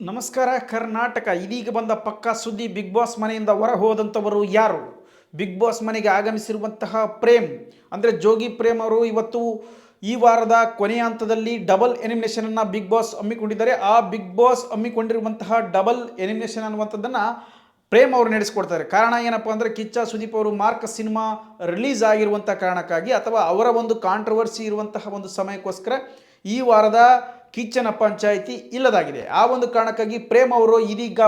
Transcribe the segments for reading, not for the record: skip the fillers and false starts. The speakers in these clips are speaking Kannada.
ನಮಸ್ಕಾರ ಕರ್ನಾಟಕ. ಇದೀಗ ಬಂದ ಪಕ್ಕಾ ಸುದ್ದಿ. ಬಿಗ್ ಬಾಸ್ ಮನೆಯಿಂದ ಹೊರ ಹೋದಂಥವರು ಯಾರು? ಬಿಗ್ ಬಾಸ್ ಮನೆಗೆ ಆಗಮಿಸಿರುವಂತಹ ಪ್ರೇಮ್ ಅಂದರೆ ಜೋಗಿ ಪ್ರೇಮ್ ಅವರು ಇವತ್ತು ಈ ವಾರದ ಕೊನೆಯ ಹಂತದಲ್ಲಿ ಡಬಲ್ ಎಲಿಮಿನೇಷನನ್ನು ಬಿಗ್ ಬಾಸ್ ಹಮ್ಮಿಕೊಂಡಿದ್ದಾರೆ. ಆ ಬಿಗ್ ಬಾಸ್ ಹಮ್ಮಿಕೊಂಡಿರುವಂತಹ ಡಬಲ್ ಎಲಿಮಿನೇಷನ್ ಅನ್ನುವಂಥದ್ದನ್ನು ಪ್ರೇಮ್ ಅವರು ನಡೆಸಿಕೊಡ್ತಾರೆ. ಕಾರಣ ಏನಪ್ಪ ಅಂದರೆ ಕಿಚ್ಚ ಸುದೀಪ್ ಅವರು ಮಾರ್ಕ್ ಸಿನಿಮಾ ರಿಲೀಸ್ ಆಗಿರುವಂಥ ಕಾರಣಕ್ಕಾಗಿ ಅಥವಾ ಅವರ ಒಂದು ಕಾಂಟ್ರವರ್ಸಿ ಇರುವಂತಹ ಒಂದು ಸಮಯಕ್ಕೋಸ್ಕರ ಈ ವಾರದ ಕಿಚ್ಚನ ಪಂಚಾಯಿತಿ ಇಲ್ಲದಾಗಿದೆ. ಆ ಒಂದು ಕಾರಣಕ್ಕಾಗಿ ಪ್ರೇಮ್ ಅವರು ಇದೀಗ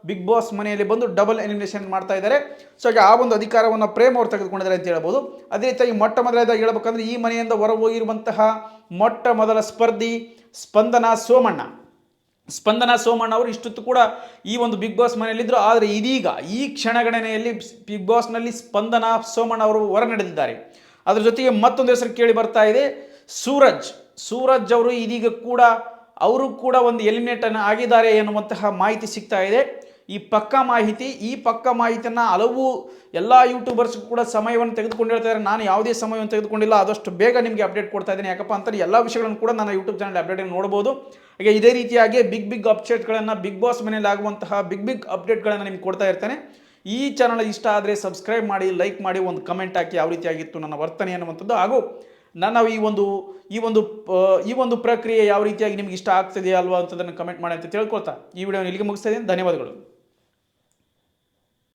ಬಿಗ್ ಬಾಸ್ ಮನೆಯಲ್ಲಿ ಬಂದು ಡಬಲ್ ಎಲಿಮಿನೇಷನ್ ಮಾಡ್ತಾ ಇದ್ದಾರೆ. ಸೊ ಹಾಗೆ ಆ ಒಂದು ಅಧಿಕಾರವನ್ನು ಪ್ರೇಮ್ ಅವರು ತೆಗೆದುಕೊಂಡಿದ್ದಾರೆ ಅಂತ ಹೇಳ್ಬೋದು. ಅದೇ ರೀತಿಯಾಗಿ ಮೊಟ್ಟ ಮೊದಲನೇದಾಗಿ ಹೇಳ್ಬೇಕಂದ್ರೆ ಈ ಮನೆಯಿಂದ ಹೊರ ಹೋಗಿರುವಂತಹ ಮೊಟ್ಟ ಮೊದಲ ಸ್ಪರ್ಧಿ ಸ್ಪಂದನಾ ಸೋಮಣ್ಣ ಅವರು ಇಷ್ಟೊತ್ತು ಕೂಡ ಈ ಒಂದು ಬಿಗ್ ಬಾಸ್ ಮನೆಯಲ್ಲಿದ್ದರು. ಆದರೆ ಇದೀಗ ಈ ಕ್ಷಣಗಣನೆಯಲ್ಲಿ ಬಿಗ್ ಬಾಸ್ನಲ್ಲಿ ಸ್ಪಂದನಾ ಸೋಮಣ್ಣ ಅವರು ಹೊರ ನಡೆದಿದ್ದಾರೆ. ಅದರ ಜೊತೆಗೆ ಮತ್ತೊಂದು ಹೆಸರು ಕೇಳಿ ಬರ್ತಾ ಇದೆ, ಸೂರಜ್ ಅವರು ಇದೀಗ ಕೂಡ ಅವರು ಕೂಡ ಒಂದು ಎಲಿಮಿನೇಟ್ ಆಗಿದ್ದಾರೆ ಎನ್ನುವಂತಹ ಮಾಹಿತಿ ಸಿಗ್ತಾ ಇದೆ. ಈ ಪಕ್ಕಾ ಮಾಹಿತಿಯನ್ನು ಹಲವು ಎಲ್ಲ ಯೂಟ್ಯೂಬರ್ಸ್ ಕೂಡ ಸಮಯವನ್ನು ತೆಗೆದುಕೊಂಡು ಹೇಳ್ತಾರೆ. ನಾನು ಯಾವುದೇ ಸಮಯವನ್ನು ತೆಗೆದುಕೊಂಡಿಲ್ಲ, ಆದಷ್ಟು ಬೇಗ ನಿಮಗೆ ಅಪ್ಡೇಟ್ ಕೊಡ್ತಾ ಇದ್ದೀನಿ. ಯಾಕಪ್ಪ ಅಂತಂದರೆ ಎಲ್ಲ ವಿಷಯಗಳನ್ನು ಕೂಡ ನನ್ನ ಯೂಟ್ಯೂಬ್ ಚಾನಲ್ ಅಪ್ಡೇಟ್ ನೋಡ್ಬೋದು. ಹಾಗೆ ಇದೇ ರೀತಿಯಾಗಿ ಬಿಗ್ ಅಪ್ಡೇಟ್ಗಳನ್ನು ಬಿಗ್ ಬಾಸ್ ಮನೆಯಲ್ಲಿ ಆಗುವಂತಹ ಬಿಗ್ ಅಪ್ಡೇಟ್ಗಳನ್ನು ನಿಮ್ಗೆ ಕೊಡ್ತಾ ಇರ್ತೇನೆ. ಈ ಚಾನಲ್ ಇಷ್ಟ ಆದರೆ ಸಬ್ಸ್ಕ್ರೈಬ್ ಮಾಡಿ, ಲೈಕ್ ಮಾಡಿ, ಒಂದು ಕಮೆಂಟ್ ಹಾಕಿ ಯಾವ ರೀತಿಯಾಗಿತ್ತು ನನ್ನ ವರ್ತನೆ ಅನ್ನುವಂಥದ್ದು, ಹಾಗೂ ನಾನು ಈ ಒಂದು ಪ್ರಕ್ರಿಯೆ ಯಾವ ರೀತಿಯಾಗಿ ನಿಮ್ಗೆ ಇಷ್ಟ ಆಗ್ತಿದೆಯಾ ಅಲ್ವಾ ಅಂತದನ್ನು ಕಮೆಂಟ್ ಮಾಡಿ ಅಂತ ತಿಳ್ಕೊಳ್ತಾ ಈ ವಿಡಿಯೋನ ಇಲ್ಲಿಗೆ ಮುಗಿಸ್ತಾ ಇದ್ದೀನಿ. ಧನ್ಯವಾದಗಳು.